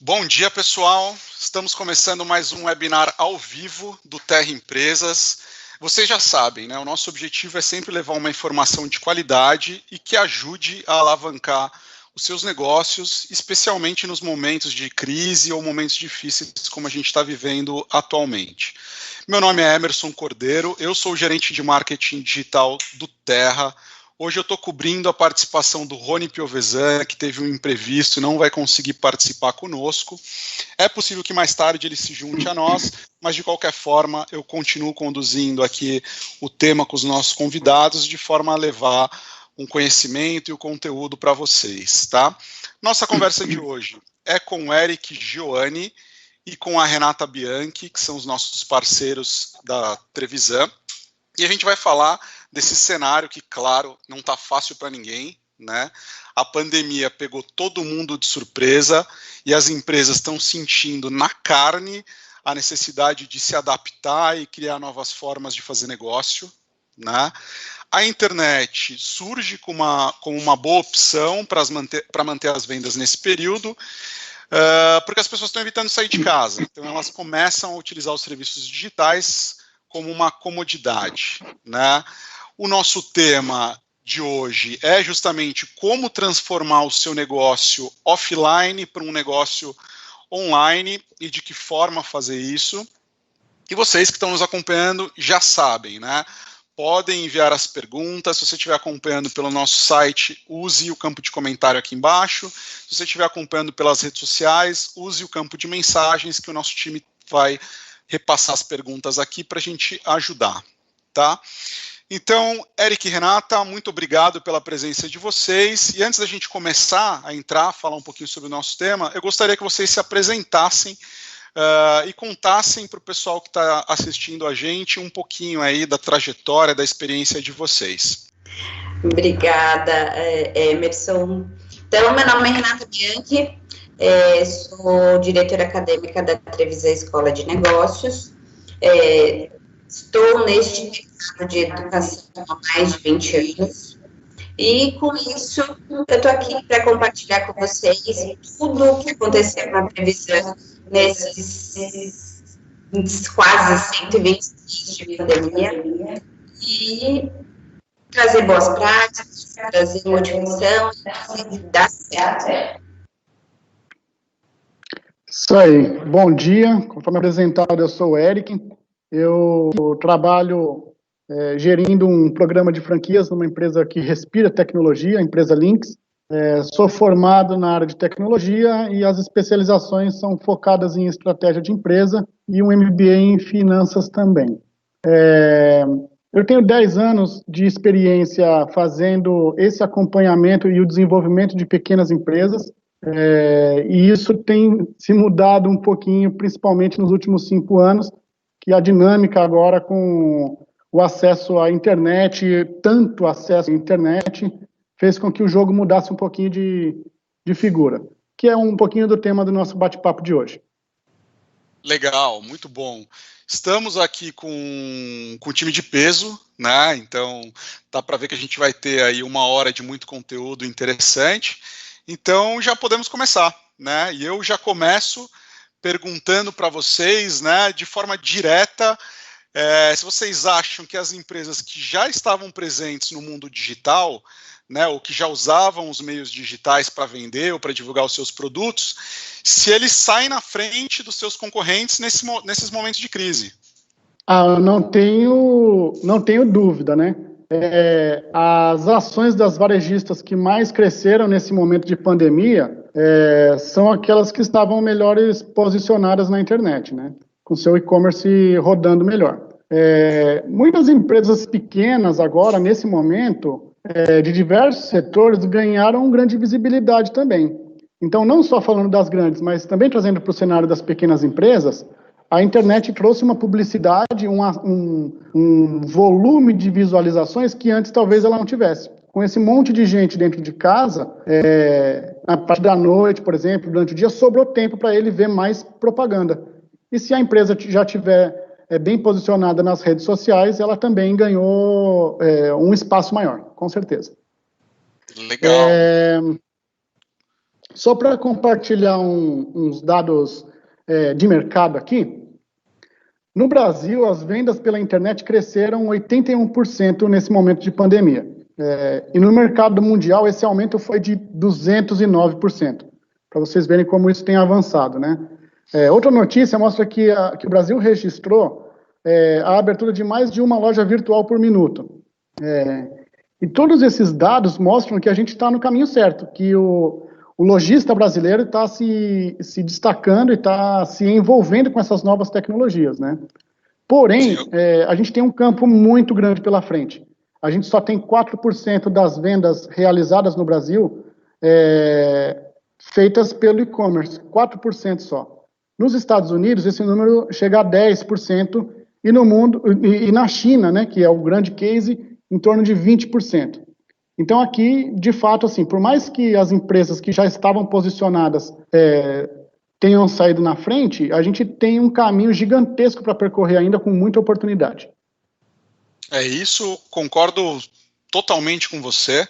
Bom dia, pessoal. Estamos começando mais um webinar ao vivo do Terra Empresas. Vocês já sabem, né? O nosso objetivo é sempre levar uma informação de qualidade e que ajude a alavancar os seus negócios, especialmente nos momentos de crise ou momentos difíceis como a gente está vivendo atualmente. Meu nome é Emerson Cordeiro, eu sou o gerente de marketing digital do Terra. Hoje eu estou cobrindo a participação do Rony Piovesan, que teve um imprevisto e não vai conseguir participar conosco. É possível que mais tarde ele se junte a nós, mas de qualquer forma eu continuo conduzindo aqui o tema com os nossos convidados, de forma a levar um conhecimento e o conteúdo para vocês, tá? Nossa conversa de hoje é com o Eric Gioani e com a Renata Bianchi, que são os nossos parceiros da Trevisan, e a gente vai falar desse cenário que, claro, não está fácil para ninguém, né? A pandemia pegou todo mundo de surpresa e as empresas estão sentindo na carne a necessidade de se adaptar e criar novas formas de fazer negócio, né? A internet surge como uma boa opção para manter as vendas nesse período, porque as pessoas estão evitando sair de casa. Então, elas começam a utilizar os serviços digitais como uma comodidade, né? O nosso tema de hoje é justamente como transformar o seu negócio offline para um negócio online e de que forma fazer isso. E vocês que estão nos acompanhando já sabem, né? Podem enviar as perguntas. Se você estiver acompanhando pelo nosso site, use o campo de comentário aqui embaixo. Se você estiver acompanhando pelas redes sociais, use o campo de mensagens, que o nosso time vai repassar as perguntas aqui para a gente ajudar, tá? Então, Eric e Renata, muito obrigado pela presença de vocês. E antes da gente começar a entrar, falar um pouquinho sobre o nosso tema, eu gostaria que vocês se apresentassem e contassem para o pessoal que está assistindo a gente um pouquinho aí da trajetória, da experiência de vocês. Obrigada, Emerson. Então, meu nome é Renata Bianchi, sou diretora acadêmica da Trevisan Escola de Negócios. Estou neste mercado de educação há mais de 20 anos. E, com isso, eu estou aqui para compartilhar com vocês tudo o que aconteceu na Trevisan nesses quase 120 dias de pandemia e trazer boas práticas, trazer motivação, dar certo. Isso aí. Bom dia. Conforme apresentado, eu sou o Eric. Eu trabalho gerindo um programa de franquias numa empresa que respira tecnologia, a empresa Lynx. Sou formado na área de tecnologia e as especializações são focadas em estratégia de empresa e um MBA em finanças também. Eu tenho 10 anos de experiência fazendo esse acompanhamento e o desenvolvimento de pequenas empresas, e isso tem se mudado um pouquinho, principalmente nos últimos 5 anos, que a dinâmica agora com o acesso à internet, tanto acesso à internet, fez com que o jogo mudasse um pouquinho de figura, que é um pouquinho do tema do nosso bate-papo de hoje. Legal, muito bom. Estamos aqui com um time de peso, né? Então, dá para ver que a gente vai ter aí 1 hora de muito conteúdo interessante. Então, já podemos começar, né? E eu já começo perguntando para vocês, né, de forma direta, se vocês acham que as empresas que já estavam presentes no mundo digital, né, ou que já usavam os meios digitais para vender ou para divulgar os seus produtos, se eles saem na frente dos seus concorrentes nesses momentos de crise. Não tenho dúvida, né? As ações das varejistas que mais cresceram nesse momento de pandemia são aquelas que estavam melhores posicionadas na internet, né? Com seu e-commerce rodando melhor. Muitas empresas pequenas agora, nesse momento, de diversos setores, ganharam grande visibilidade também. Então, não só falando das grandes, mas também trazendo para o cenário das pequenas empresas, a internet trouxe uma publicidade, um volume de visualizações que antes talvez ela não tivesse. Com esse monte de gente dentro de casa, na parte da noite, por exemplo, durante o dia, sobrou tempo para ele ver mais propaganda. E se a empresa já tiver bem posicionada nas redes sociais, ela também ganhou um espaço maior, com certeza. Legal. Só para compartilhar uns dados de mercado aqui, no Brasil, as vendas pela internet cresceram 81% nesse momento de pandemia. E no mercado mundial, esse aumento foi de 209%, para vocês verem como isso tem avançado, né? Outra notícia mostra que o Brasil registrou a abertura de mais de uma loja virtual por minuto. E todos esses dados mostram que a gente está no caminho certo, que o lojista brasileiro está se destacando e está se envolvendo com essas novas tecnologias, né? Porém, a gente tem um campo muito grande pela frente. A gente só tem 4% das vendas realizadas no Brasil feitas pelo e-commerce, 4% só. Nos Estados Unidos, esse número chega a 10%, e no mundo, e na China, né, que é o grande case, em torno de 20%. Então, aqui, de fato, assim, por mais que as empresas que já estavam posicionadas tenham saído na frente, a gente tem um caminho gigantesco para percorrer ainda, com muita oportunidade. Isso, concordo totalmente com você,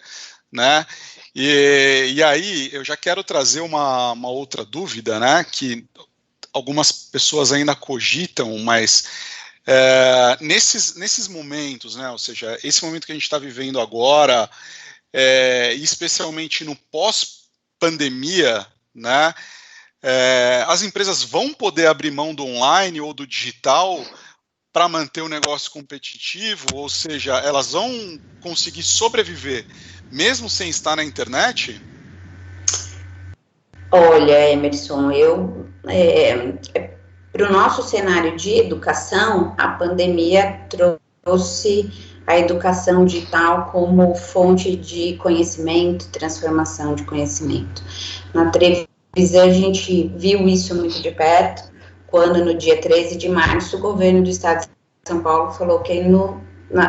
né? E aí, eu já quero trazer uma outra dúvida, né, que algumas pessoas ainda cogitam, mas nesses momentos, né, ou seja, esse momento que a gente está vivendo agora, especialmente no pós-pandemia, né, as empresas vão poder abrir mão do online ou do digital para manter o negócio competitivo, ou seja, elas vão conseguir sobreviver mesmo sem estar na internet? Olha, Emerson, para o nosso cenário de educação, a pandemia trouxe a educação digital como fonte de conhecimento, transformação de conhecimento. Na Trevisan, a gente viu isso muito de perto, quando no dia 13 de março, o governo do estado de São Paulo falou que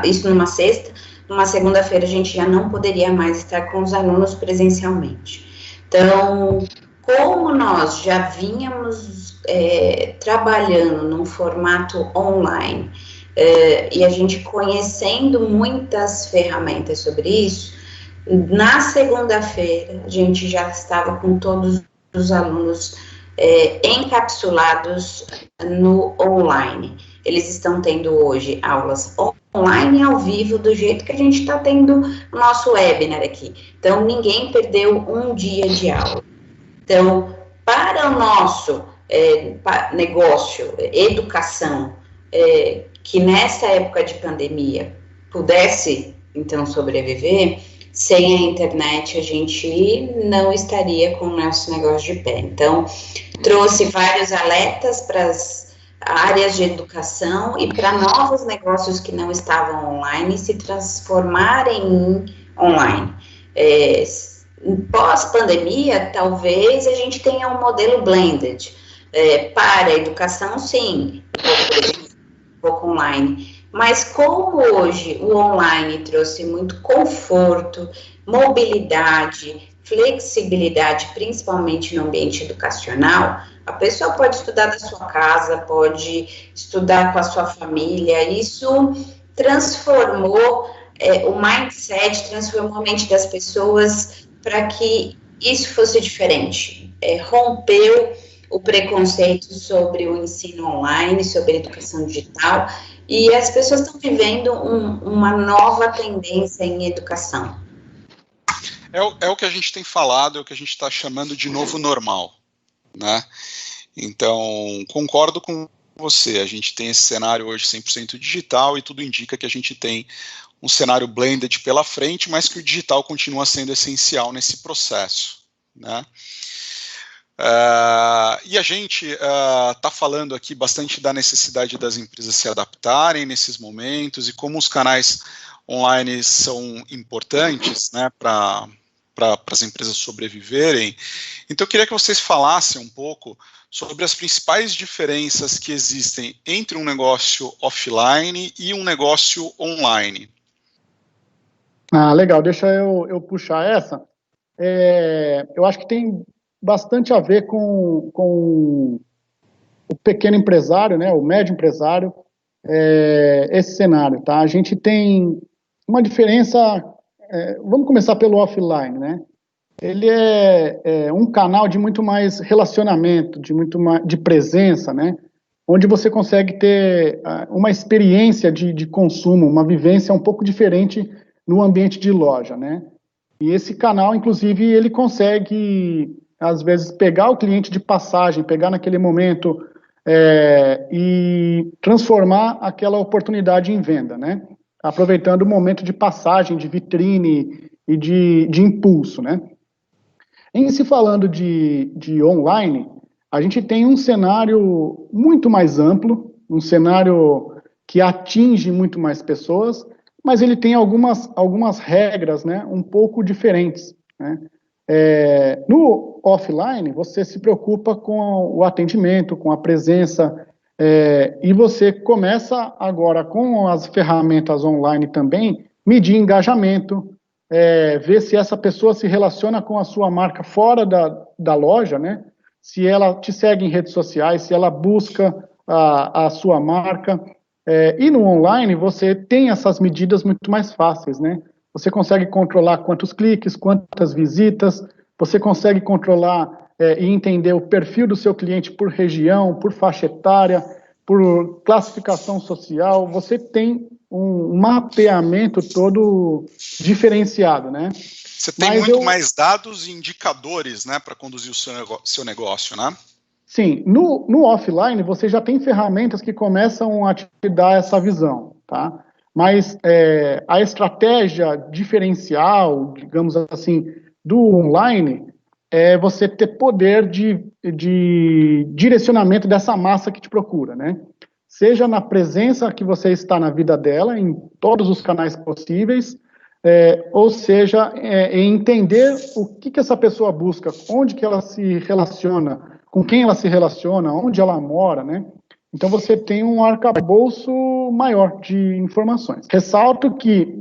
isso numa sexta, numa segunda-feira a gente já não poderia mais estar com os alunos presencialmente. Então, como nós já vínhamos trabalhando num formato online, e a gente conhecendo muitas ferramentas sobre isso, na segunda-feira a gente já estava com todos os alunos encapsulados no online. Eles estão tendo hoje aulas online ao vivo, do jeito que a gente está tendo o nosso webinar aqui. Então, ninguém perdeu um dia de aula. Então, para o nosso negócio, educação, que nessa época de pandemia pudesse, então, sobreviver, sem a internet a gente não estaria com o nosso negócio de pé. Então, trouxe vários alertas para as áreas de educação e para novos negócios que não estavam online se transformarem em online. Pós-pandemia, talvez a gente tenha um modelo blended. Para a educação, sim, um pouco online. Mas como hoje o online trouxe muito conforto, mobilidade, flexibilidade, principalmente no ambiente educacional, a pessoa pode estudar da sua casa, pode estudar com a sua família. Isso transformou o mindset, transformou a mente das pessoas para que isso fosse diferente. Rompeu o preconceito sobre o ensino online, sobre a educação digital, e as pessoas estão vivendo uma nova tendência em educação. É o que a gente tem falado, é o que a gente está chamando de novo normal, né? Então, concordo com você, a gente tem esse cenário hoje 100% digital e tudo indica que a gente tem um cenário blended pela frente, mas que o digital continua sendo essencial nesse processo, né? E a gente está falando aqui bastante da necessidade das empresas se adaptarem nesses momentos e como os canais online são importantes, né, para as empresas sobreviverem. Então, eu queria que vocês falassem um pouco sobre as principais diferenças que existem entre um negócio offline e um negócio online. Legal, deixa eu puxar essa. Eu acho que tem bastante a ver com o pequeno empresário, né, o médio empresário, esse cenário, tá? A gente tem uma diferença, vamos começar pelo offline, né? ele é um canal de muito mais relacionamento, de muito mais de presença, né? Onde você consegue ter uma experiência de consumo, uma vivência um pouco diferente no ambiente de loja, né? E esse canal, inclusive, ele consegue, às vezes, pegar o cliente de passagem, pegar naquele momento e transformar aquela oportunidade em venda, né? Aproveitando o momento de passagem, de vitrine e de impulso, né? Em se falando de online, a gente tem um cenário muito mais amplo, um cenário que atinge muito mais pessoas, mas ele tem algumas regras, né, um pouco diferentes, né? No offline, você se preocupa com o atendimento, com a presença, e você começa agora com as ferramentas online também, medir engajamento, ver se essa pessoa se relaciona com a sua marca fora da loja, né? Se ela te segue em redes sociais, se ela busca a sua marca. E no online, você tem essas medidas muito mais fáceis, né? Você consegue controlar quantos cliques, quantas visitas, você consegue controlar e entender o perfil do seu cliente por região, por faixa etária, por classificação social. Você tem um mapeamento todo diferenciado, né? Você tem muito mais dados e indicadores, né, para conduzir o seu negócio, né? Sim, no offline você já tem ferramentas que começam a te dar essa visão, tá? Mas a estratégia diferencial, digamos assim, do online é você ter poder de direcionamento dessa massa que te procura, né? Seja na presença que você está na vida dela, em todos os canais possíveis, ou seja, em entender o que essa pessoa busca, onde que ela se relaciona, com quem ela se relaciona, onde ela mora, né? Então você tem um arcabouço maior de informações. Ressalto que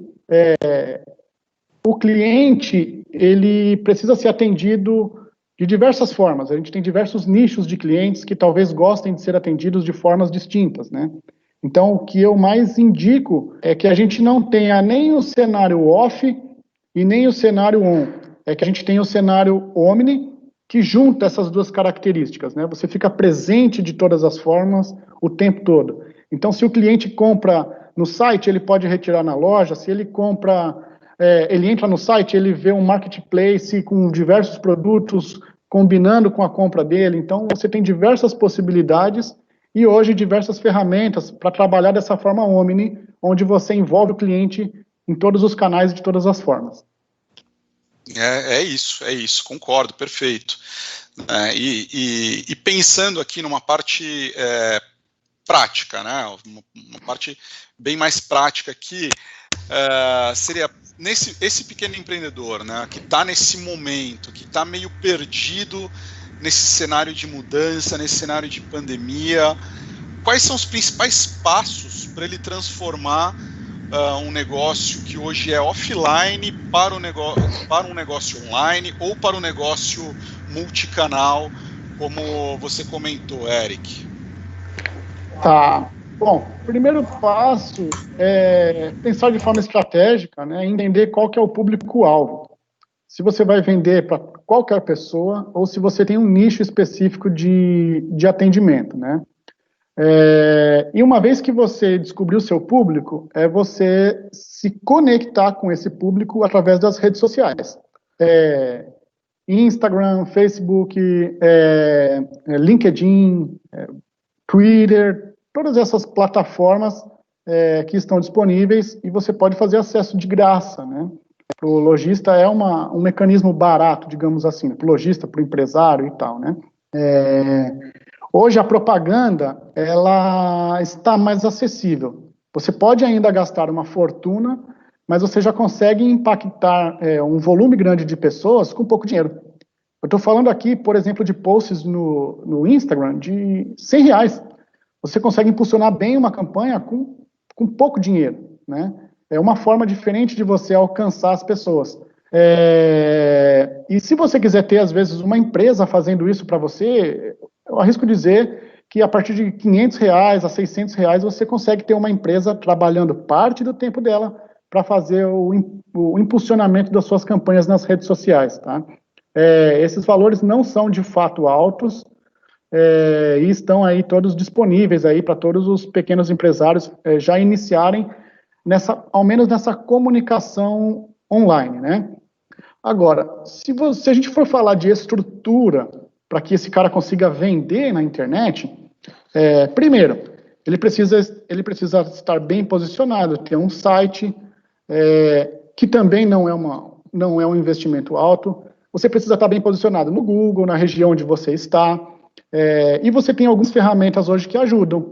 o cliente, ele precisa ser atendido de diversas formas. A gente tem diversos nichos de clientes que talvez gostem de ser atendidos de formas distintas, né? Então, o que eu mais indico é que a gente não tenha nem o cenário off e nem o cenário on. É que a gente tenha o cenário omni, que junta essas duas características, né? Você fica presente de todas as formas o tempo todo. Então, se o cliente compra no site, ele pode retirar na loja. Se ele compra, ele entra no site, ele vê um marketplace com diversos produtos combinando com a compra dele. Então, você tem diversas possibilidades e hoje diversas ferramentas para trabalhar dessa forma omni, onde você envolve o cliente em todos os canais de todas as formas. É isso, concordo, perfeito. E pensando aqui numa parte prática, né, uma parte bem mais prática aqui, seria esse pequeno empreendedor, né, que está nesse momento, que está meio perdido nesse cenário de mudança, nesse cenário de pandemia, quais são os principais passos para ele transformar um negócio que hoje é offline para um negócio online ou para um negócio multicanal, como você comentou, Eric? Tá. Bom, o primeiro passo é pensar de forma estratégica, né, entender qual que é o público-alvo. Se você vai vender para qualquer pessoa ou se você tem um nicho específico de atendimento, né? E uma vez que você descobriu o seu público, é você se conectar com esse público através das redes sociais. Instagram, Facebook, LinkedIn, Twitter, todas essas plataformas que estão disponíveis e você pode fazer acesso de graça, né? Para o lojista é um mecanismo barato, digamos assim, para o lojista, para o empresário e tal, né? Hoje a propaganda, ela está mais acessível. Você pode ainda gastar uma fortuna, mas você já consegue impactar um volume grande de pessoas com pouco dinheiro. Eu estou falando aqui, por exemplo, de posts no Instagram de R$100. Você consegue impulsionar bem uma campanha com pouco dinheiro, né? É uma forma diferente de você alcançar as pessoas. E se você quiser ter, às vezes, uma empresa fazendo isso para você, eu arrisco dizer que a partir de R$500 a R$600 você consegue ter uma empresa trabalhando parte do tempo dela para fazer o impulsionamento das suas campanhas nas redes sociais, tá? esses valores não são de fato altos, e estão aí todos disponíveis aí para todos os pequenos empresários já iniciarem ao menos nessa comunicação online, né? Agora, se a gente for falar de estrutura para que esse cara consiga vender na internet, primeiro, ele precisa estar bem posicionado, ter um site que também não é um investimento alto. Você precisa estar bem posicionado no Google, na região onde você está, e você tem algumas ferramentas hoje que ajudam.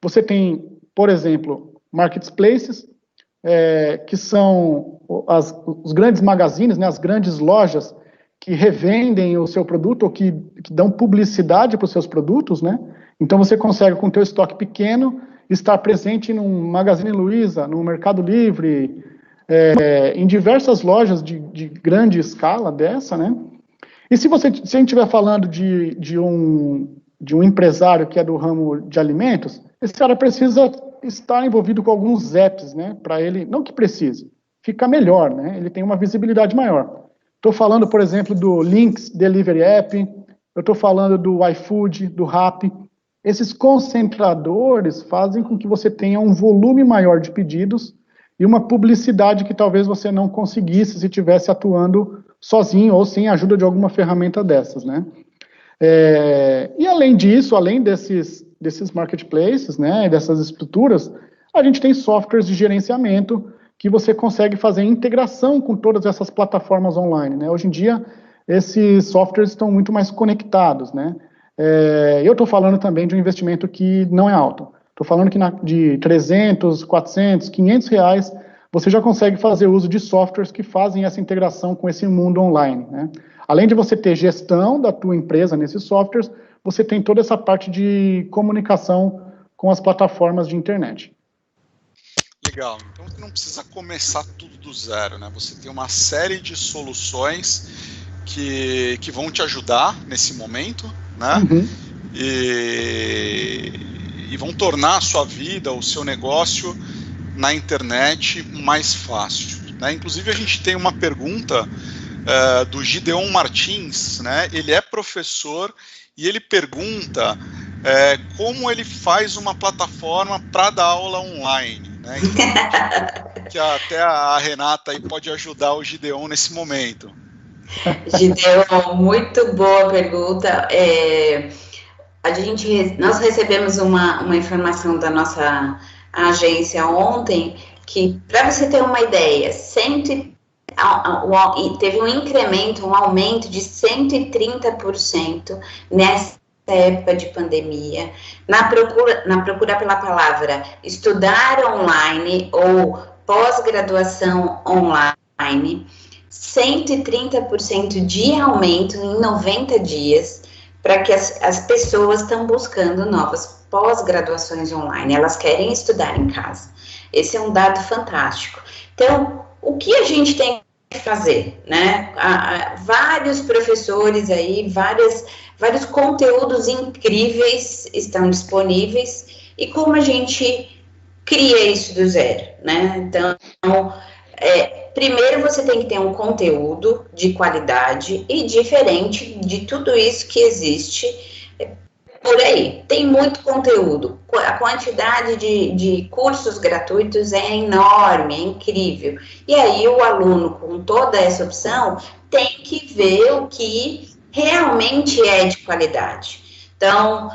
Você tem, por exemplo, marketplaces, que são os grandes magazines, né, as grandes lojas que revendem o seu produto ou que dão publicidade para os seus produtos, né? Então você consegue, com o teu estoque pequeno, estar presente num Magazine Luiza, no Mercado Livre, em diversas lojas de grande escala dessa, né? E se a gente estiver falando de um empresário que é do ramo de alimentos, esse cara precisa estar envolvido com alguns apps, né? Para ele, não que precise, fica melhor, né? Ele tem uma visibilidade maior. Estou falando, por exemplo, do Lynx Delivery App, eu estou falando do iFood, do Rappi. Esses concentradores fazem com que você tenha um volume maior de pedidos e uma publicidade que talvez você não conseguisse se estivesse atuando sozinho ou sem a ajuda de alguma ferramenta dessas, né? E além disso, além desses marketplaces, né, dessas estruturas, a gente tem softwares de gerenciamento que você consegue fazer integração com todas essas plataformas online, né? Hoje em dia, esses softwares estão muito mais conectados, né? Eu estou falando também de um investimento que não é alto. Estou falando que de 300, 400, 500 reais, você já consegue fazer uso de softwares que fazem essa integração com esse mundo online, né? Além de você ter gestão da tua empresa nesses softwares, você tem toda essa parte de comunicação com as plataformas de internet. Legal, então não precisa começar tudo do zero, né? Você tem uma série de soluções que vão te ajudar nesse momento, né? Uhum. E vão tornar a sua vida, o seu negócio na internet mais fácil, né? Inclusive a gente tem uma pergunta do Gideon Martins, né? Ele é professor e ele pergunta como ele faz uma plataforma para dar aula online, né? Então, que até a Renata aí pode ajudar o Gideon nesse momento. Gideon, muito boa pergunta. Nós recebemos uma informação da nossa agência ontem que, para você ter uma ideia, teve um incremento, um aumento de 130% nessa época de pandemia, na procura pela palavra estudar online ou pós-graduação online, 130% de aumento em 90 dias, para que as pessoas estão buscando novas pós-graduações online, elas querem estudar em casa. Esse é um dado fantástico. Então, o que a gente tem que fazer, né? Vários professores aí, vários conteúdos incríveis estão disponíveis, e como a gente cria isso do zero, né? Então, primeiro você tem que ter um conteúdo de qualidade e diferente de tudo isso que existe por aí. Tem muito conteúdo, a quantidade de cursos gratuitos é enorme, é incrível. E aí o aluno, com toda essa opção, tem que ver o que realmente é de qualidade. Então,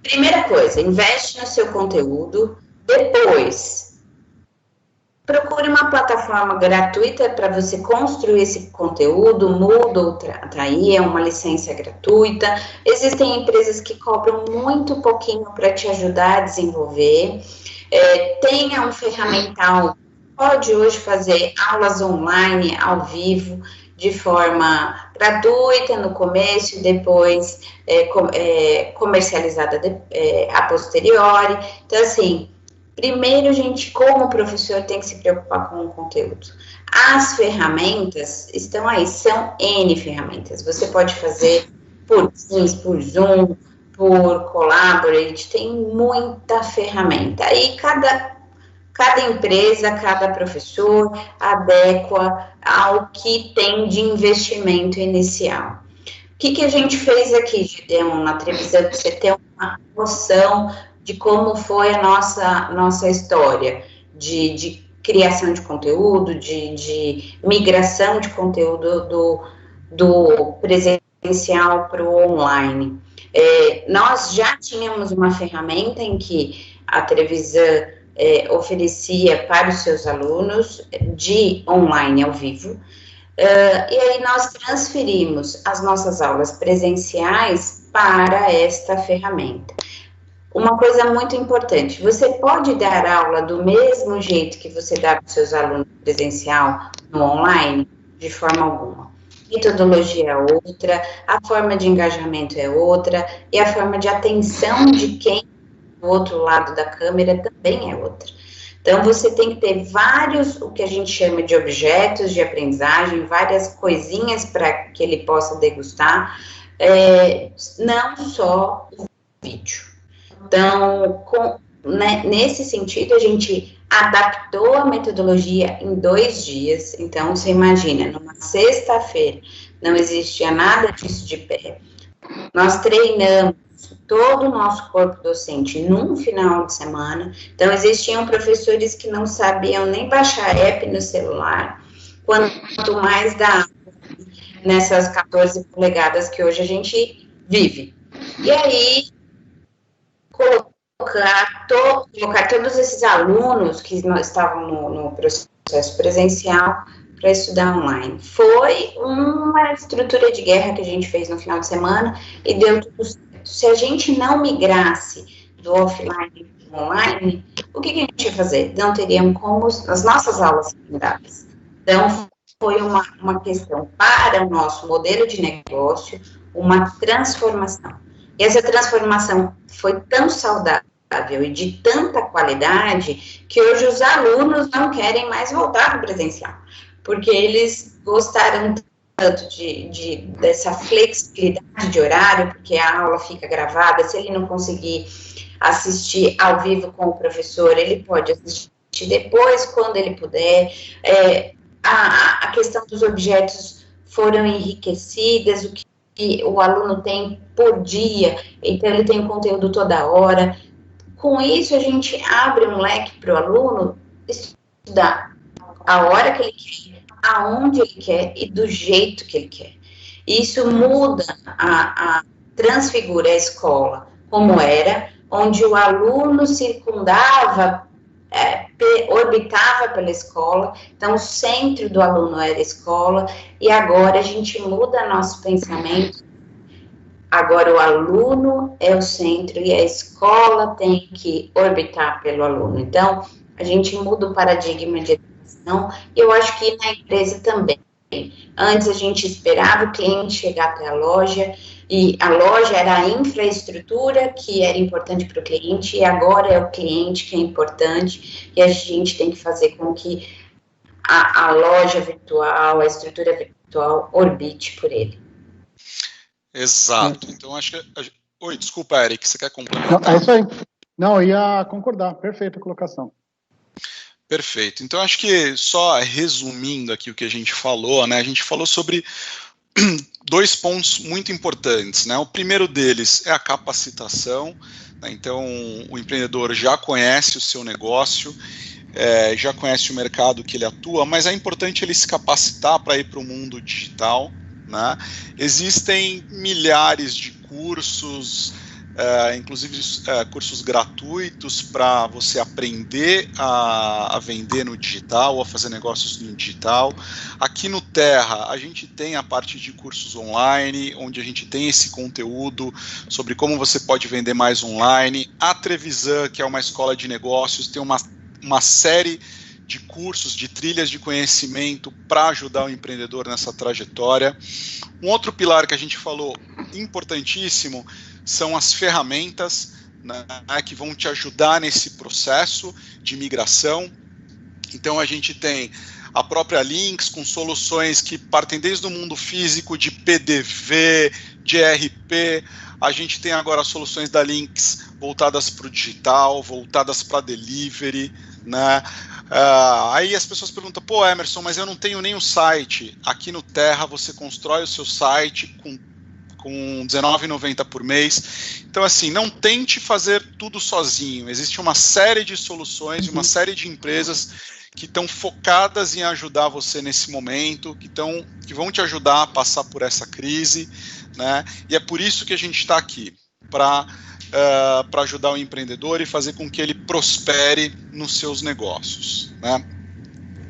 primeira coisa, investe no seu conteúdo. Depois, procure uma plataforma gratuita para você construir esse conteúdo. Moodle tá aí, é uma licença gratuita. Existem empresas que cobram muito pouquinho para te ajudar a desenvolver. Tenha um ferramental, pode hoje fazer aulas online, ao vivo, de forma gratuita no começo e depois comercializada a posteriori. Então, assim, primeiro, a gente, como professor, tem que se preocupar com o conteúdo. As ferramentas estão aí, são N ferramentas. Você pode fazer por Teams, por Zoom, por Collaborate, tem muita ferramenta. Aí, cada Cada empresa, cada professor adequa ao que tem de investimento inicial. O que a gente fez aqui, Gideon, na Trevisan, para você ter uma noção de como foi a nossa história de criação de conteúdo, de migração de conteúdo do presencial para o online. Nós já tínhamos uma ferramenta em que a Trevisan oferecia para os seus alunos de online ao vivo, e aí nós transferimos as nossas aulas presenciais para esta ferramenta. Uma coisa muito importante, você pode dar aula do mesmo jeito que você dá para os seus alunos presencial no online? De forma alguma. A metodologia é outra, a forma de engajamento é outra, e a forma de atenção de quem do outro lado da câmera também é outra. Então, você tem que ter vários, o que a gente chama de objetos de aprendizagem, várias coisinhas para que ele possa degustar, não só o vídeo. Então, nesse sentido, a gente adaptou a metodologia em 2 dias. Então, você imagina, numa sexta-feira, não existia nada disso de pé. Nós treinamos todo o nosso corpo docente num final de semana. Então, existiam professores que não sabiam nem baixar app no celular, quanto mais dar nessas 14 polegadas que hoje a gente vive. E aí, colocar todos esses alunos que não estavam no processo presencial para estudar online. Foi uma estrutura de guerra que a gente fez no final de semana e deu tudo certo. Se a gente não migrasse do offline para o online, o que a gente ia fazer? Não teríamos como as nossas aulas migradas. Então, foi uma questão para o nosso modelo de negócio, uma transformação. E essa transformação foi tão saudável e de tanta qualidade que hoje os alunos não querem mais voltar para o presencial, porque eles gostaram tanto dessa flexibilidade de horário, porque a aula fica gravada, se ele não conseguir assistir ao vivo com o professor, ele pode assistir depois, quando ele puder. A questão dos objetos foram enriquecidas, o que o aluno tem por dia, então ele tem o conteúdo toda hora. Com isso, a gente abre um leque para o aluno estudar a hora que ele quer, aonde ele quer e do jeito que ele quer. Isso muda, transfigura a escola como era, onde o aluno circundava, orbitava pela escola, então o centro do aluno era a escola, e agora a gente muda nosso pensamento. Agora o aluno é o centro e a escola tem que orbitar pelo aluno. Então, a gente muda o paradigma de educação, e eu acho que na empresa também. Antes a gente esperava o cliente chegar até a loja, e a loja era a infraestrutura que era importante para o cliente, e agora é o cliente que é importante, e a gente tem que fazer com que a loja virtual, a estrutura virtual orbite por ele. Exato. Então, acho que... Oi, desculpa, Eric, você quer complementar? Não, é isso aí. Não, eu ia concordar. Perfeita a colocação. Perfeito. Então, acho que só resumindo aqui o que a gente falou, né? A gente falou sobre 2 pontos muito importantes, né? O primeiro deles é a capacitação, né? Então, o empreendedor já conhece o seu negócio, já conhece o mercado que ele atua, mas é importante ele se capacitar para ir para o mundo digital, né? Existem milhares de cursos, inclusive cursos gratuitos para você aprender a vender no digital ou a fazer negócios no digital. Aqui no Terra, a gente tem a parte de cursos online, onde a gente tem esse conteúdo sobre como você pode vender mais online. A Trevisan, que é uma escola de negócios, tem uma série de cursos, de trilhas de conhecimento para ajudar o empreendedor nessa trajetória. Um outro pilar que a gente falou importantíssimo são as ferramentas, né, que vão te ajudar nesse processo de migração. Então a gente tem a própria Lynx com soluções que partem desde o mundo físico, de PDV, de ERP. A gente tem agora soluções da Lynx voltadas para o digital, voltadas para delivery, né? Aí as pessoas perguntam, pô, Emerson, mas eu não tenho nem um site. Aqui no Terra você constrói o seu site com R$19,90 por mês. Então, assim, não tente fazer tudo sozinho. Existe uma série de soluções, uma série de empresas que estão focadas em ajudar você nesse momento, que vão te ajudar a passar por essa crise, né? E é por isso que a gente está aqui, para ajudar o empreendedor e fazer com que ele prospere nos seus negócios, né?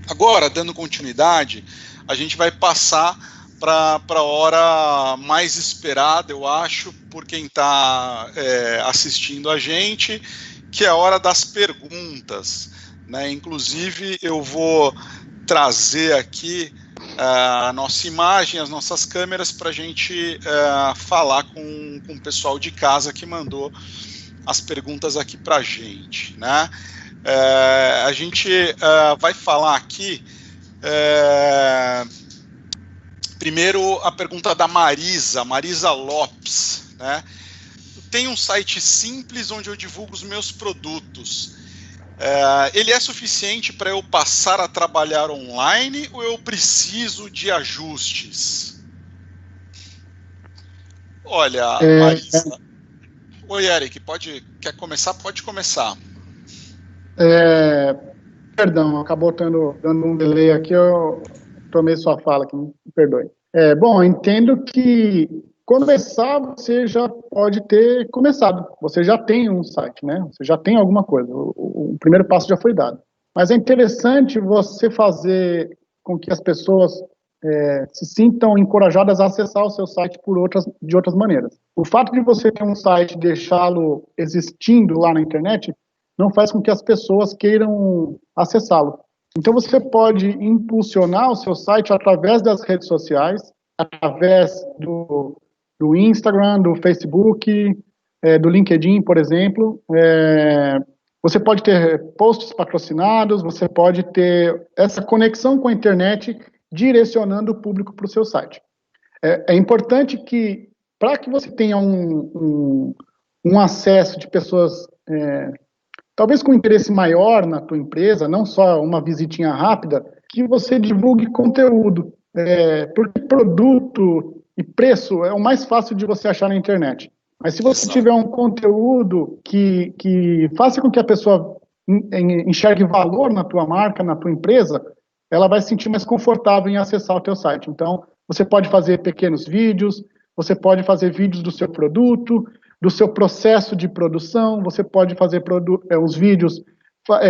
Agora, dando continuidade, a gente vai passar para a hora mais esperada, eu acho, por quem está assistindo a gente, que é a hora das perguntas, né? Inclusive, eu vou trazer aqui a nossa imagem, as nossas câmeras, para a gente falar com o pessoal de casa que mandou as perguntas aqui para a gente, né? A gente vai falar aqui, primeiro a pergunta da Marisa Lopes, né? Tem um site simples onde eu divulgo os meus produtos. Ele é suficiente para eu passar a trabalhar online ou eu preciso de ajustes? Olha, Marisa. Oi, Eric, quer começar? Pode começar. Perdão, acabou dando um delay aqui, eu tomei sua fala aqui, me perdoe. Bom, entendo que começar, você já pode ter começado, você já tem um site, né? Você já tem alguma coisa, o primeiro passo já foi dado. Mas é interessante você fazer com que as pessoas se sintam encorajadas a acessar o seu site de outras maneiras. O fato de você ter um site e deixá-lo existindo lá na internet não faz com que as pessoas queiram acessá-lo. Então você pode impulsionar o seu site através das redes sociais, através do Instagram, do Facebook, do LinkedIn, por exemplo. Você pode ter posts patrocinados, você pode ter essa conexão com a internet direcionando o público para o seu site. É importante que, para que você tenha um acesso de pessoas, talvez com interesse maior na tua empresa, não só uma visitinha rápida, que você divulgue conteúdo. Porque produto e preço é o mais fácil de você achar na internet. Mas se você tiver um conteúdo que faça com que a pessoa enxergue valor na tua marca, na tua empresa, ela vai se sentir mais confortável em acessar o teu site. Então, você pode fazer pequenos vídeos, você pode fazer vídeos do seu produto, do seu processo de produção, você pode fazer os vídeos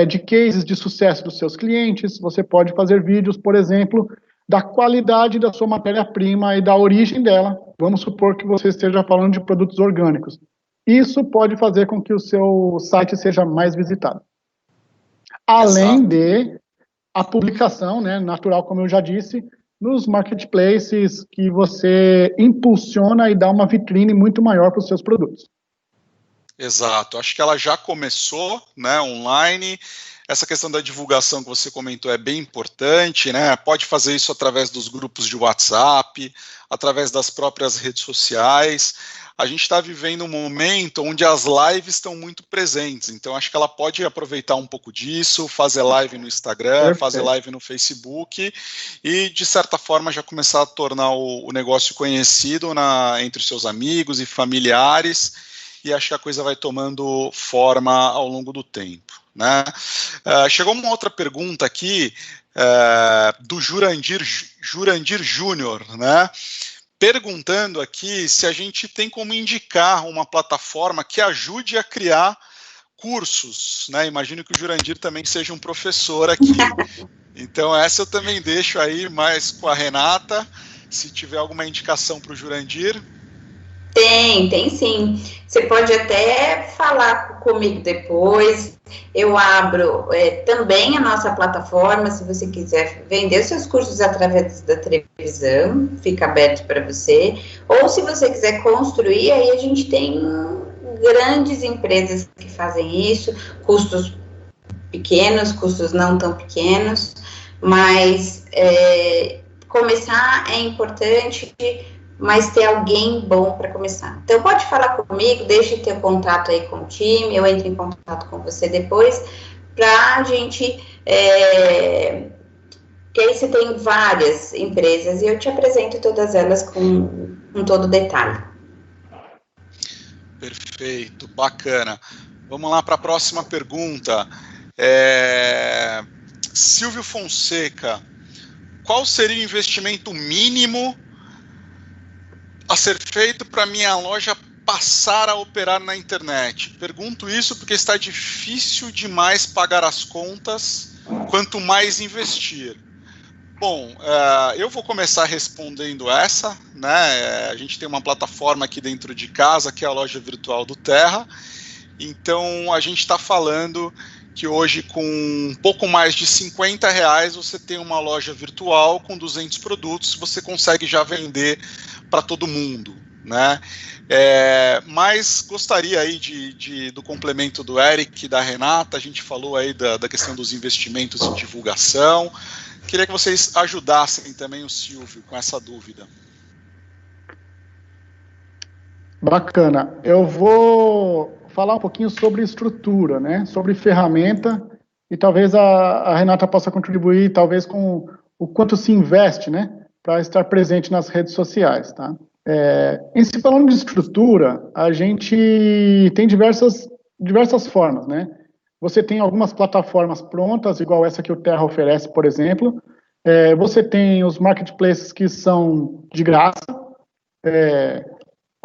de cases de sucesso dos seus clientes, você pode fazer vídeos, por exemplo, da qualidade da sua matéria-prima e da origem dela. Vamos supor que você esteja falando de produtos orgânicos. Isso pode fazer com que o seu site seja mais visitado. Além de a publicação, né, natural, como eu já disse, nos marketplaces que você impulsiona e dá uma vitrine muito maior para os seus produtos. Exato, acho que ela já começou, né, online. Essa questão da divulgação que você comentou é bem importante, né? Pode fazer isso através dos grupos de WhatsApp, através das próprias redes sociais. A gente está vivendo um momento onde as lives estão muito presentes, então acho que ela pode aproveitar um pouco disso, fazer live no Instagram, Perfeito. Fazer live no Facebook e, de certa forma, já começar a tornar o negócio conhecido entre os seus amigos e familiares, e acho que a coisa vai tomando forma ao longo do tempo, né? Chegou uma outra pergunta aqui do Jurandir Júnior, né? Perguntando aqui se a gente tem como indicar uma plataforma que ajude a criar cursos, né? Imagino que o Jurandir também seja um professor aqui. Então essa eu também deixo aí mais com a Renata, se tiver alguma indicação para o Jurandir. Tem sim. Você pode até falar comigo depois. Eu abro também a nossa plataforma, se você quiser vender seus cursos através da televisão, fica aberto para você. Ou se você quiser construir, aí a gente tem grandes empresas que fazem isso, custos pequenos, custos não tão pequenos, mas começar é importante, mas ter alguém bom para começar. Então, pode falar comigo, deixe teu contato aí com o time, eu entro em contato com você depois, para a gente... que aí você tem várias empresas e eu te apresento todas elas com todo detalhe. Perfeito, bacana. Vamos lá para a próxima pergunta. Silvio Fonseca, qual seria o investimento mínimo a ser feito para minha loja passar a operar na internet? Pergunto isso porque está difícil demais pagar as contas, quanto mais investir. Bom, eu vou começar respondendo essa, né? A gente tem uma plataforma aqui dentro de casa, que é a loja virtual do Terra. Então, a gente está falando que hoje, com um pouco mais de R$50, você tem uma loja virtual com 200 produtos, você consegue já vender para todo mundo, né? Mas gostaria aí do complemento do Eric e da Renata. A gente falou aí da questão dos investimentos em divulgação. Queria que vocês ajudassem também o Silvio com essa dúvida. Bacana. Eu vou falar um pouquinho sobre estrutura, né? Sobre ferramenta, e talvez a Renata possa contribuir, talvez, com o quanto se investe, né? Para estar presente nas redes sociais, tá? Em se falando de estrutura, a gente tem diversas formas, né? Você tem algumas plataformas prontas, igual essa que o Terra oferece, por exemplo. Você tem os marketplaces que são de graça.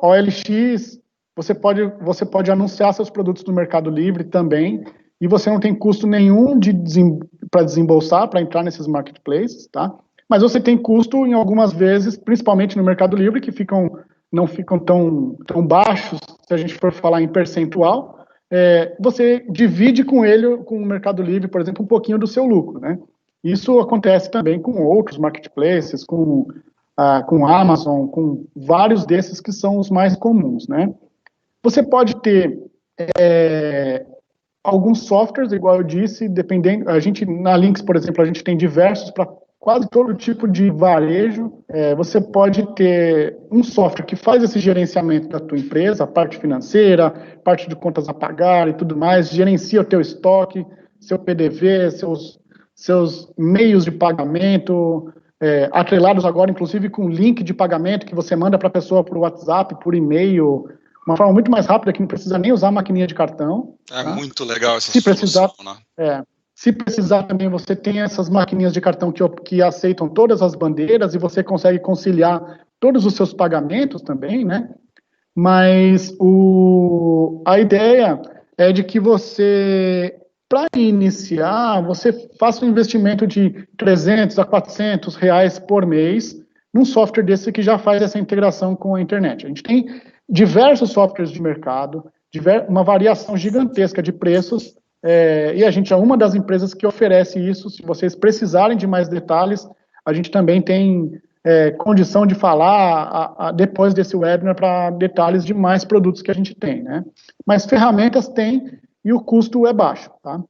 OLX, você pode anunciar seus produtos no Mercado Livre também, e você não tem custo nenhum para desembolsar, para entrar nesses marketplaces, tá? Mas você tem custo em algumas vezes, principalmente no Mercado Livre, que não ficam tão baixos, se a gente for falar em percentual. Você divide com o Mercado Livre, por exemplo, um pouquinho do seu lucro, né? Isso acontece também com outros marketplaces, com Amazon, com vários desses que são os mais comuns, né? Você pode ter alguns softwares, igual eu disse, dependendo. Na Lynx, por exemplo, a gente tem diversos para quase todo tipo de varejo. Você pode ter um software que faz esse gerenciamento da tua empresa, a parte financeira, parte de contas a pagar e tudo mais, gerencia o teu estoque, seu PDV, seus meios de pagamento, atrelados agora, inclusive, com link de pagamento que você manda para a pessoa por WhatsApp, por e-mail, uma forma muito mais rápida, que não precisa nem usar a maquininha de cartão. Tá? Muito legal essa solução, né? Se precisar também, você tem essas maquininhas de cartão que aceitam todas as bandeiras e você consegue conciliar todos os seus pagamentos também, né? Mas a ideia é de que você, para iniciar, você faça um investimento de R$300 a R$400 por mês num software desse que já faz essa integração com a internet. A gente tem diversos softwares de mercado, uma variação gigantesca de preços, e a gente é uma das empresas que oferece isso. Se vocês precisarem de mais detalhes, a gente também tem condição de falar depois desse webinar para detalhes de mais produtos que a gente tem, né? Mas ferramentas tem e o custo é baixo, tá?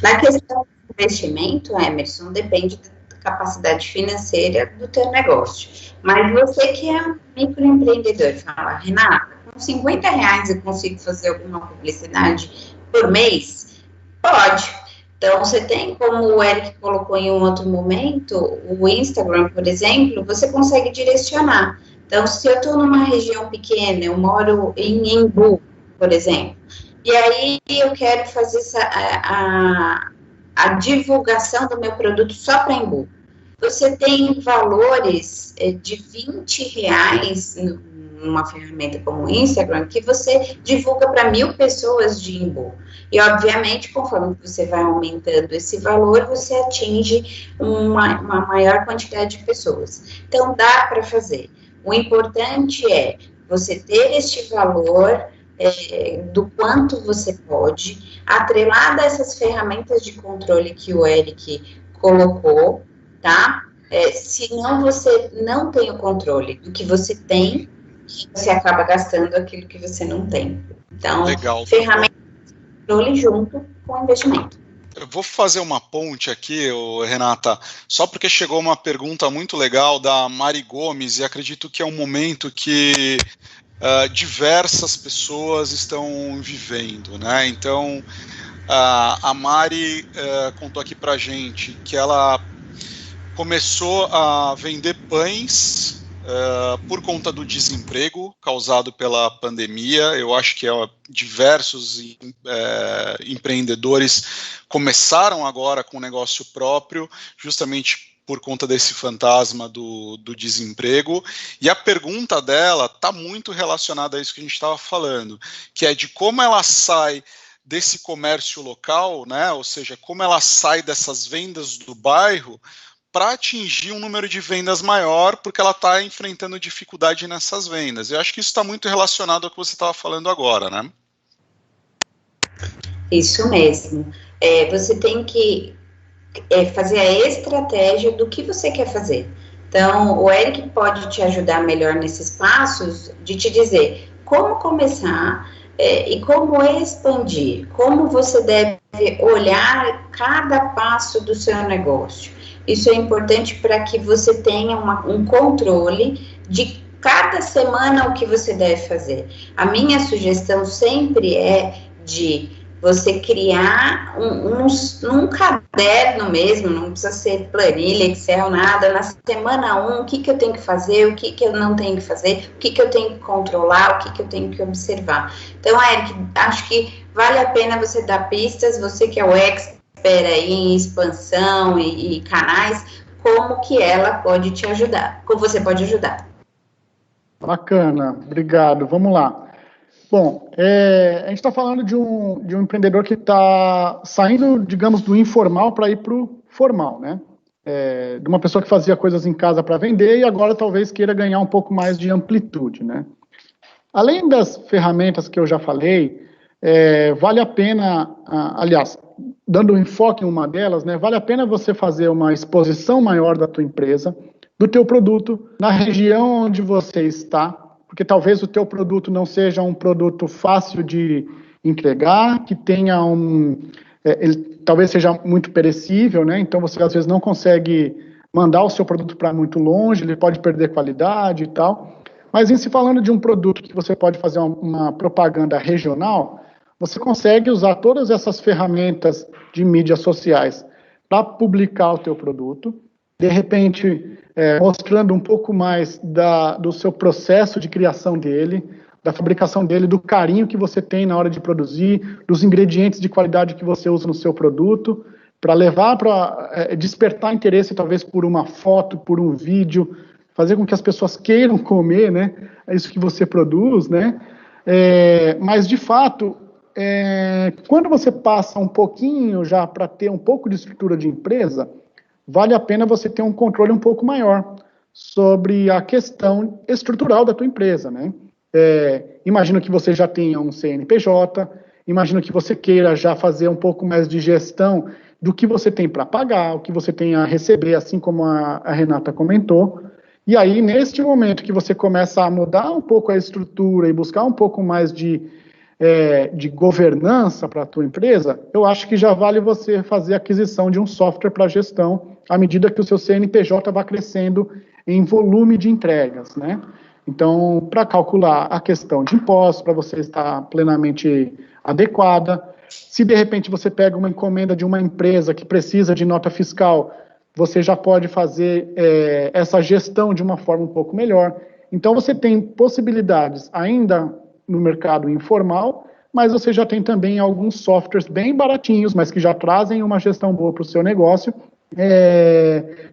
Na questão do investimento, Emerson, depende da capacidade financeira do teu negócio. Mas você que é um microempreendedor, fala, Renata, com R$50 eu consigo fazer alguma publicidade por mês? Pode. Então, você tem, como o Eric colocou em um outro momento, o Instagram, por exemplo, você consegue direcionar. Então, se eu estou numa região pequena, eu moro em Embu, por exemplo, e aí eu quero fazer a divulgação do meu produto só para Embu. Você tem valores de R$20 numa ferramenta como o Instagram, que você divulga para 1000 pessoas de Embu. E, obviamente, conforme você vai aumentando esse valor, você atinge uma maior quantidade de pessoas. Então, dá para fazer. O importante é você ter este valor do quanto você pode, atrelado a essas ferramentas de controle que o Eric colocou, tá? Senão você não tem o controle do que você tem, você acaba gastando aquilo que você não tem. Então, ferramenta de controle junto com o investimento. Eu vou fazer uma ponte aqui, Renata, só porque chegou uma pergunta muito legal da Mari Gomes, e acredito que é um momento que diversas pessoas estão vivendo, né? Então, a Mari contou aqui pra gente que ela começou a vender pães por conta do desemprego causado pela pandemia. Eu acho que diversos empreendedores começaram agora com um negócio próprio, justamente por conta desse fantasma do desemprego. E a pergunta dela está muito relacionada a isso que a gente estava falando, que é de como ela sai desse comércio local, né? Ou seja, como ela sai dessas vendas do bairro para atingir um número de vendas maior, porque ela está enfrentando dificuldade nessas vendas. Eu acho que isso está muito relacionado ao que você estava falando agora, né? Isso mesmo. Você tem que fazer a estratégia do que você quer fazer. Então, o Eric pode te ajudar melhor nesses passos, de te dizer como começar e como expandir, como você deve olhar cada passo do seu negócio. Isso é importante para que você tenha um controle de cada semana o que você deve fazer. A minha sugestão sempre é de você criar num caderno mesmo, não precisa ser planilha, Excel, nada. Na semana 1, o que eu tenho que fazer, o que eu não tenho que fazer, o que eu tenho que controlar, o que eu tenho que observar. Então, Eric, acho que vale a pena você dar pistas, você que é o expert aí em expansão e canais, como que ela pode te ajudar, como você pode ajudar. Bacana, obrigado. Vamos lá. Bom, a gente está falando de um empreendedor que está saindo, digamos, do informal para ir para o formal, né? De uma pessoa que fazia coisas em casa para vender e agora talvez queira ganhar um pouco mais de amplitude, né? Além das ferramentas que eu já falei, vale a pena, aliás, dando um enfoque em uma delas, né? Vale a pena você fazer uma exposição maior da tua empresa, do teu produto, na região onde você está, porque talvez o teu produto não seja um produto fácil de entregar, que tenha ele talvez seja muito perecível, né? Então você às vezes não consegue mandar o seu produto para muito longe, ele pode perder qualidade e tal. Mas em se falando de um produto que você pode fazer uma propaganda regional, você consegue usar todas essas ferramentas de mídias sociais para publicar o teu produto, de repente mostrando um pouco mais do seu processo de criação dele, da fabricação dele, do carinho que você tem na hora de produzir, dos ingredientes de qualidade que você usa no seu produto, para levar para despertar interesse talvez por uma foto, por um vídeo, fazer com que as pessoas queiram comer, né, isso que você produz, né, mas de fato, quando você passa um pouquinho já para ter um pouco de estrutura de empresa, vale a pena você ter um controle um pouco maior sobre a questão estrutural da tua empresa, né? Imagino que você já tenha um CNPJ, imagino que você queira já fazer um pouco mais de gestão do que você tem para pagar, o que você tem a receber, assim como a Renata comentou. E aí, neste momento que você começa a mudar um pouco a estrutura e buscar um pouco mais de governança para a tua empresa, eu acho que já vale você fazer a aquisição de um software para gestão à medida que o seu CNPJ vai crescendo em volume de entregas, né? Então, para calcular a questão de impostos, para você estar plenamente adequada, se de repente você pega uma encomenda de uma empresa que precisa de nota fiscal, você já pode fazer essa gestão de uma forma um pouco melhor. Então, você tem possibilidades ainda no mercado informal, mas você já tem também alguns softwares bem baratinhos, mas que já trazem uma gestão boa para o seu negócio.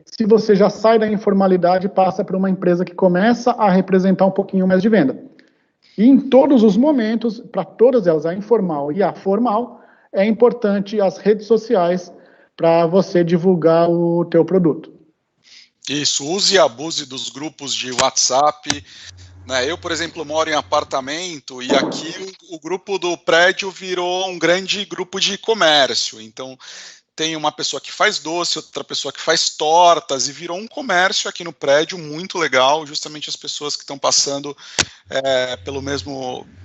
Se você já sai da informalidade e passa para uma empresa que começa a representar um pouquinho mais de venda. E em todos os momentos, para todas elas, a informal e a formal, é importante as redes sociais para você divulgar o teu produto. Isso, use e abuse dos grupos de WhatsApp. Eu, por exemplo, moro em apartamento e aqui o grupo do prédio virou um grande grupo de comércio. Então, tem uma pessoa que faz doce, outra pessoa que faz tortas, e virou um comércio aqui no prédio muito legal, justamente as pessoas que estão passando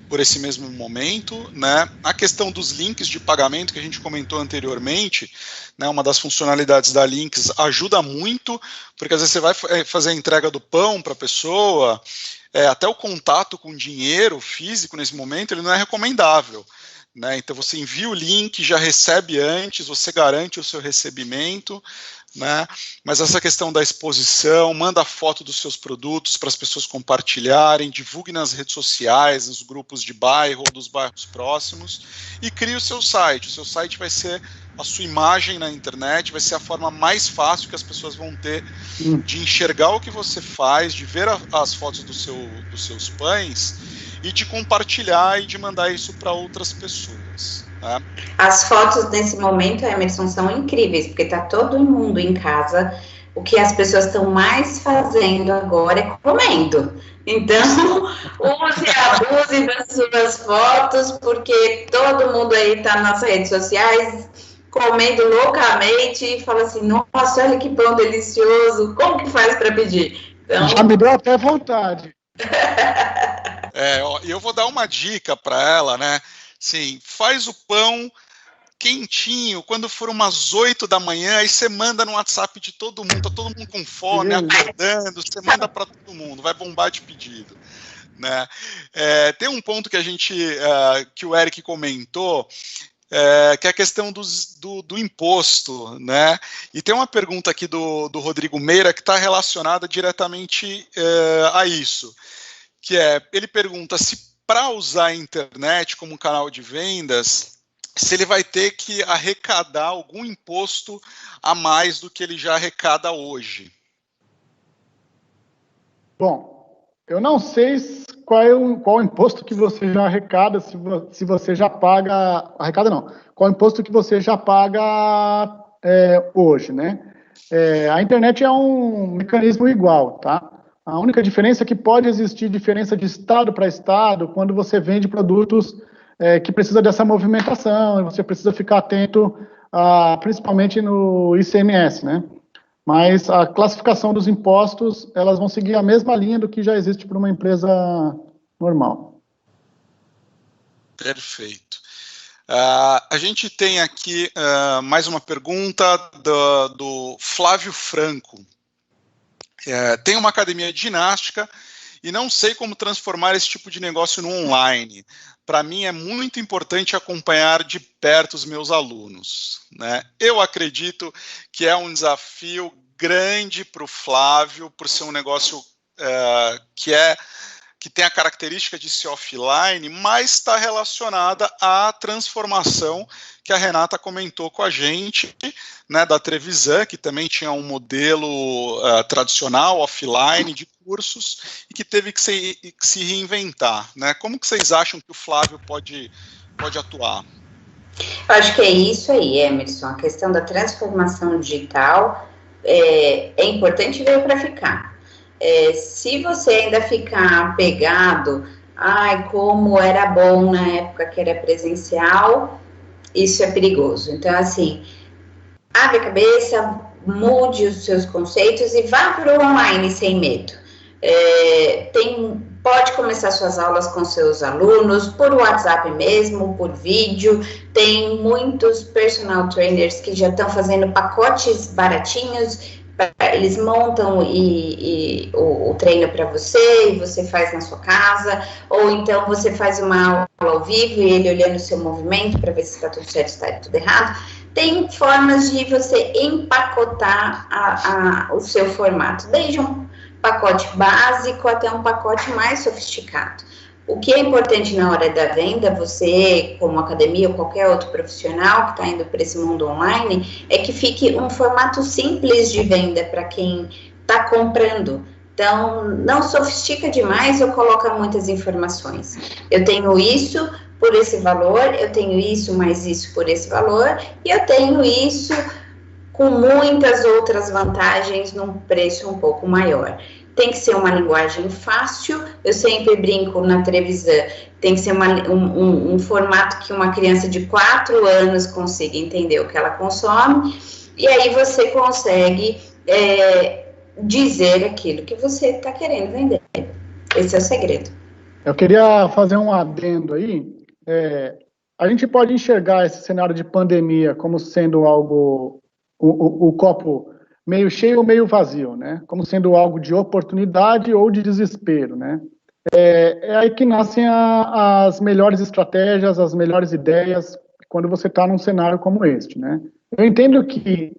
por esse mesmo momento, né? A questão dos links de pagamento que a gente comentou anteriormente, né, uma das funcionalidades da Links ajuda muito, porque às vezes você vai fazer a entrega do pão para a pessoa, até o contato com dinheiro físico nesse momento, ele não é recomendável. Né? Então você envia o link, já recebe antes, você garante o seu recebimento, né? Mas essa questão da exposição, manda foto dos seus produtos para as pessoas compartilharem, divulgue nas redes sociais, nos grupos de bairro ou dos bairros próximos e crie o seu site. O seu site vai ser a sua imagem na internet, vai ser a forma mais fácil que as pessoas vão ter de enxergar o que você faz, de ver as fotos dos seus pães e de compartilhar e de mandar isso para outras pessoas. Né? As fotos nesse momento, Emerson, são incríveis, porque está todo mundo em casa. O que as pessoas estão mais fazendo agora é comendo. Então, use e abuse das suas fotos, porque todo mundo aí está nas redes sociais comendo loucamente e fala assim, nossa, olha que pão delicioso, como que faz para pedir? Então... Já me deu até vontade. Eu vou dar uma dica para ela, né? Sim, faz o pão quentinho, quando for umas 8 da manhã, aí você manda no WhatsApp de todo mundo, tá todo mundo com fome, acordando, você manda para todo mundo, vai bombar de pedido. Né? Tem um ponto que que o Eric comentou, que é a questão do imposto, né? E tem uma pergunta aqui do Rodrigo Meira que está relacionada diretamente a isso, que ele pergunta se para usar a internet como canal de vendas, se ele vai ter que arrecadar algum imposto a mais do que ele já arrecada hoje. Bom, eu não sei qual o imposto que você já arrecada, se você já paga, arrecada não, qual o imposto que você já paga hoje, né? A internet é um mecanismo igual, tá? A única diferença é que pode existir diferença de estado para estado quando você vende produtos que precisa dessa movimentação, e você precisa ficar atento, principalmente no ICMS, né? Mas a classificação dos impostos, elas vão seguir a mesma linha do que já existe para uma empresa normal. Perfeito. A gente tem aqui mais uma pergunta do Flávio Franco. Tem uma academia de ginástica e não sei como transformar esse tipo de negócio no online. Para mim é muito importante acompanhar de perto os meus alunos. Né? Eu acredito que é um desafio grande para o Flávio, por ser um negócio que tem a característica de ser offline, mas está relacionada à transformação que a Renata comentou com a gente, né, da Trevisan, que também tinha um modelo tradicional, offline, de cursos, e que teve que se reinventar. Né? Como que vocês acham que o Flávio pode atuar? Eu acho que é isso aí, Emerson. A questão da transformação digital é importante e veio para ficar. Se você ainda ficar apegado, como era bom na época que era presencial, isso é perigoso. Então, assim, abre a cabeça, mude os seus conceitos e vá para o online sem medo. Pode começar suas aulas com seus alunos, por WhatsApp mesmo, por vídeo. Tem muitos personal trainers que já estão fazendo pacotes baratinhos. Eles montam o treino para você e você faz na sua casa, ou então você faz uma aula ao vivo e ele olhando o seu movimento para ver se está tudo certo, se está tudo errado. Tem formas de você empacotar o seu formato, desde um pacote básico até um pacote mais sofisticado. O que é importante na hora da venda, você, como academia ou qualquer outro profissional que está indo para esse mundo online, é que fique um formato simples de venda para quem está comprando. Então, não sofistica demais ou coloca muitas informações. Eu tenho isso por esse valor, eu tenho isso mais isso por esse valor, e eu tenho isso com muitas outras vantagens num preço um pouco maior. Tem que ser uma linguagem fácil, eu sempre brinco na Trevisan, tem que ser um formato que uma criança de 4 anos consiga entender o que ela consome, e aí você consegue dizer aquilo que você está querendo vender. Esse é o segredo. Eu queria fazer um adendo aí. A gente pode enxergar esse cenário de pandemia como sendo algo, o copo meio cheio ou meio vazio, né? Como sendo algo de oportunidade ou de desespero, né? é aí que nascem as melhores estratégias, as melhores ideias, quando você está num cenário como este, né? Eu entendo que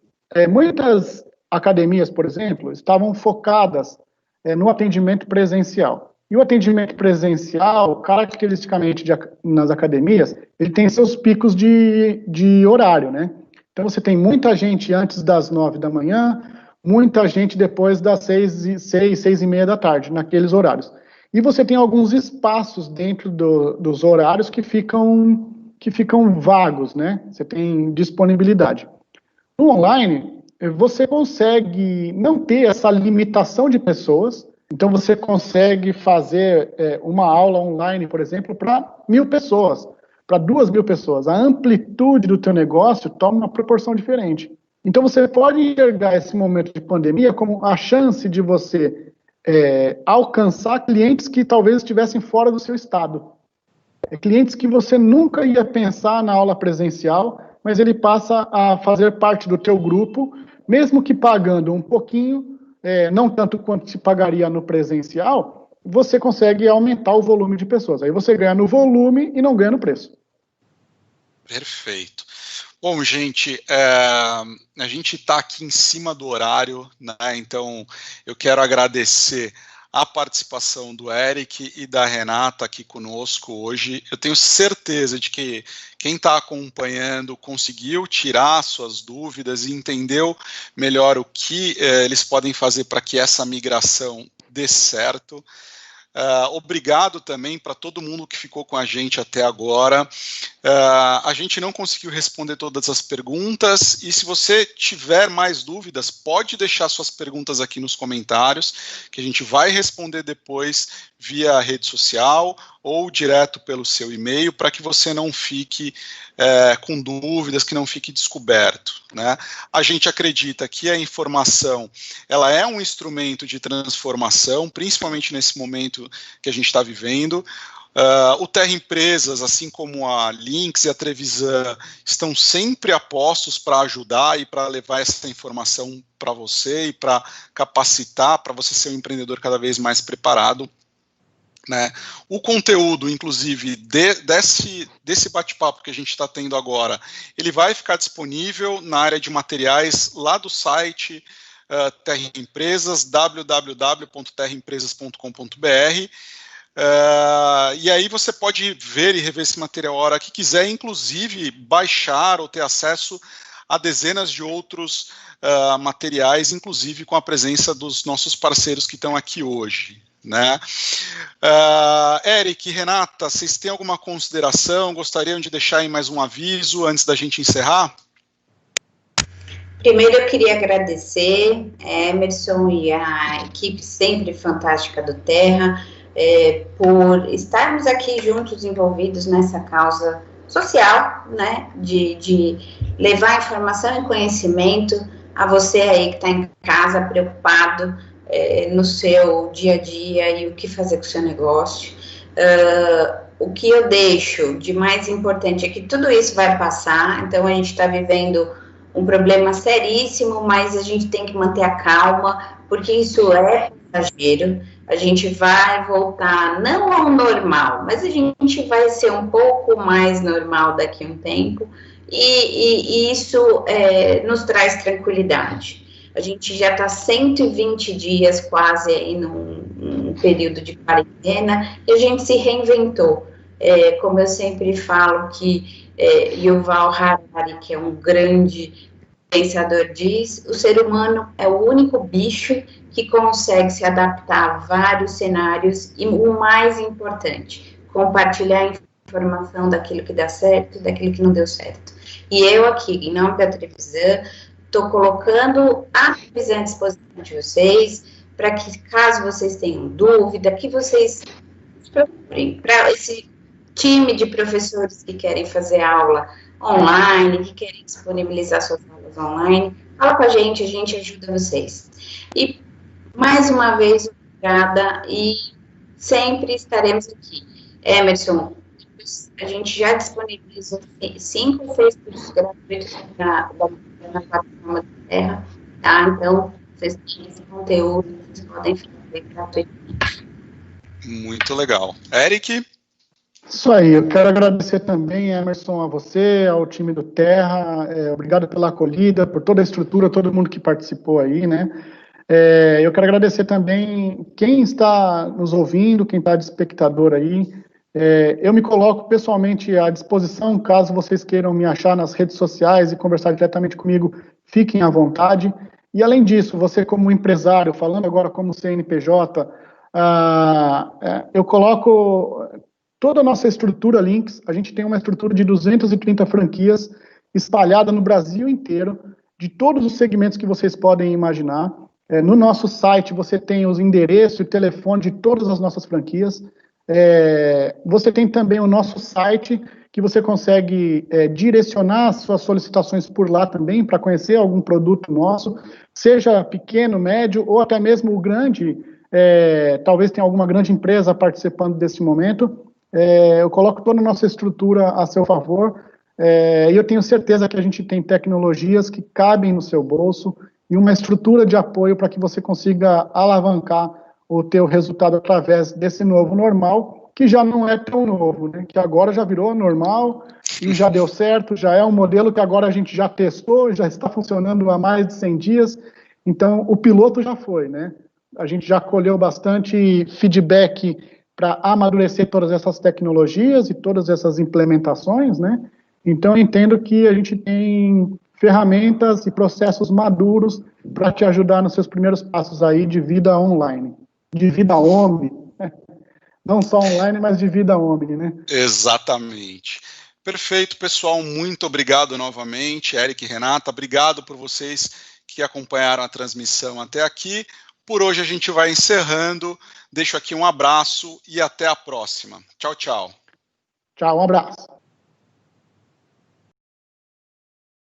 muitas academias, por exemplo, estavam focadas no atendimento presencial. E o atendimento presencial, caracteristicamente nas academias, ele tem seus picos de horário, né? Então, você tem muita gente antes das 9 da manhã, muita gente depois das 6h30 da tarde, naqueles horários. E você tem alguns espaços dentro dos horários que ficam vagos, né? Você tem disponibilidade. No online, você consegue não ter essa limitação de pessoas, então você consegue fazer uma aula online, por exemplo, para 1.000 pessoas, para 2.000 pessoas. A amplitude do teu negócio toma uma proporção diferente. Então você pode enxergar esse momento de pandemia como a chance de você alcançar clientes que talvez estivessem fora do seu estado. Clientes que você nunca ia pensar na aula presencial, mas ele passa a fazer parte do teu grupo, mesmo que pagando um pouquinho, não tanto quanto se pagaria no presencial, você consegue aumentar o volume de pessoas. Aí você ganha no volume e não ganha no preço. Perfeito. Bom, gente, a gente está aqui em cima do horário, né? Então eu quero agradecer a participação do Eric e da Renata aqui conosco hoje. Eu tenho certeza de que quem está acompanhando conseguiu tirar suas dúvidas e entendeu melhor o que eles podem fazer para que essa migração dê certo. Obrigado também para todo mundo que ficou com a gente até agora. A gente não conseguiu responder todas as perguntas, e se você tiver mais dúvidas, pode deixar suas perguntas aqui nos comentários, que a gente vai responder depois via rede social ou direto pelo seu e-mail, para que você não fique com dúvidas, que não fique descoberto, né? A gente acredita que a informação ela é um instrumento de transformação, principalmente nesse momento que a gente está vivendo. O Terra Empresas, assim como a Lynx e a Trevisan, estão sempre a postos para ajudar e para levar essa informação para você e para capacitar, para você ser um empreendedor cada vez mais preparado, né? O conteúdo, inclusive, desse bate-papo que a gente está tendo agora, ele vai ficar disponível na área de materiais lá do site Terra Empresas, www.terraempresas.com.br. E aí você pode ver e rever esse material a hora que quiser, inclusive baixar ou ter acesso a dezenas de outros materiais, inclusive com a presença dos nossos parceiros que estão aqui hoje, né? Eric e Renata, vocês têm alguma consideração? Gostariam de deixar aí mais um aviso antes da gente encerrar? Primeiro eu queria agradecer Emerson e a equipe sempre fantástica do Terra, por estarmos aqui juntos envolvidos nessa causa social, né, de levar informação e conhecimento a você aí que está em casa preocupado no seu dia a dia e o que fazer com o seu negócio. O que eu deixo de mais importante é que tudo isso vai passar, então a gente está vivendo um problema seríssimo, mas a gente tem que manter a calma, porque isso é passageiro. A gente vai voltar, não ao normal, mas a gente vai ser um pouco mais normal daqui a um tempo, e isso nos traz tranquilidade. A gente já está 120 dias quase aí num período de quarentena, e a gente se reinventou. Como eu sempre falo que Yuval Harari, que é um grande pensador, diz, o ser humano é o único bicho que consegue se adaptar a vários cenários e, o mais importante, compartilhar informação daquilo que dá certo e daquilo que não deu certo. E eu aqui, em nome da Trevisan, estou colocando a Trevisan à disposição de vocês, para que, caso vocês tenham dúvida, que vocês se procurem para esse time de professores que querem fazer aula online, que querem disponibilizar suas aulas online, fala com a gente ajuda vocês. E, mais uma vez, obrigada, e sempre estaremos aqui. Emerson, a gente já disponibilizou 5 ou 6 cursos gratuitos na plataforma da Terra, tá? Então, vocês têm esse conteúdo, vocês podem fazer gratuitamente. Muito legal. Eric? Isso aí, eu quero agradecer também, Emerson, a você, ao time do Terra, obrigado pela acolhida, por toda a estrutura, todo mundo que participou aí, né? Eu quero agradecer também quem está nos ouvindo, quem está de espectador aí. Eu me coloco pessoalmente à disposição, caso vocês queiram me achar nas redes sociais e conversar diretamente comigo, fiquem à vontade. E além disso, você como empresário, falando agora como CNPJ, eu coloco toda a nossa estrutura Links. A gente tem uma estrutura de 230 franquias espalhada no Brasil inteiro, de todos os segmentos que vocês podem imaginar. No nosso site você tem os endereços e telefone de todas as nossas franquias. Você tem também o nosso site, que você consegue direcionar suas solicitações por lá também, para conhecer algum produto nosso, seja pequeno, médio, ou até mesmo o grande, talvez tenha alguma grande empresa participando desse momento. Eu coloco toda a nossa estrutura a seu favor, e eu tenho certeza que a gente tem tecnologias que cabem no seu bolso, e uma estrutura de apoio para que você consiga alavancar o teu resultado através desse novo normal, que já não é tão novo, né? Que agora já virou normal e já deu certo, já é um modelo que agora a gente já testou, já está funcionando há mais de 100 dias, então o piloto já foi, né? A gente já colheu bastante feedback para amadurecer todas essas tecnologias e todas essas implementações, né? Então eu entendo que a gente tem ferramentas e processos maduros para te ajudar nos seus primeiros passos aí de vida online, de vida omni, né? Não só online, mas de vida omni, né? Exatamente. Perfeito, pessoal, muito obrigado novamente, Eric e Renata, obrigado por vocês que acompanharam a transmissão até aqui. Por hoje a gente vai encerrando, deixo aqui um abraço e até a próxima. Tchau, tchau. Tchau, um abraço.